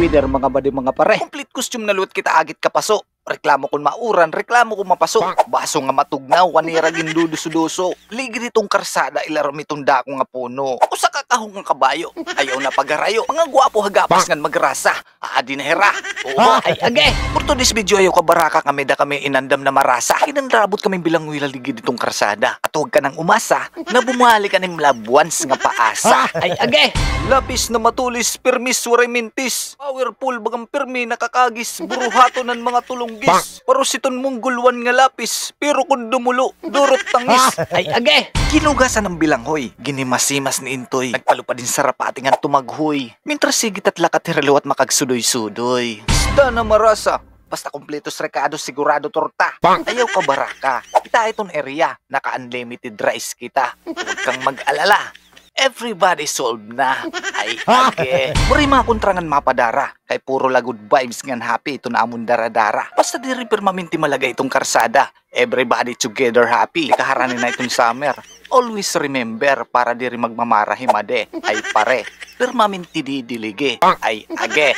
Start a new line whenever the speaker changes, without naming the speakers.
winner mga badi mga pare. Complete costume na luwat kita agit kapaso. Reklamo kung mauran, reklamo kung mapasok. Baso nga matugnaw, wanira ginduduso-duso. Ligi ditong karsada, ilaram itong dako nga puno. O sa kakahong nga kabayo, ayaw na pagarayo. Mga gwapo hagapas ngan magrasa, aadi na hera. Oo, ay age. For today's video, ayaw kabaraka kami da kami inandam na marasa. Kinandrabot kami bilang wila ligi ditong karsada. At huwag ka nang umasa, na bumali ka ng labwans nga paasa. Ay age. Lapis na matulis, permis waray mintis. Powerful bagang permi nakakagis, buruhato ng mga tulong gis. Parusiton mong gulwan nga lapis, pero kung dumulo, durot tangis. Ay age. Kinugasan ng bilanghoy, ginimasimas ni Intoy. Nagpalupad din sa rapati nga tumaghoy. Mintras sigit at lakat hiralo at makagsudoy-sudoy. Isda na marasa, basta kompletos rekado sigurado torta. Ayaw ka baraka, kita itong area, naka-unlimited rice kita. Huwag kang mag-alala. Everybody solved na. Ay, age. Muri mga kontrangan mapadara. Kay puro la good vibes ngan happy. Ito na amon dara-dara. Basta di rin permaminti malagay itong karsada. Everybody together happy. Ikaharanin na itong summer. Always remember para di rin magmamarahim ade. Ay pare. Permaminti di dilige. Ay, age.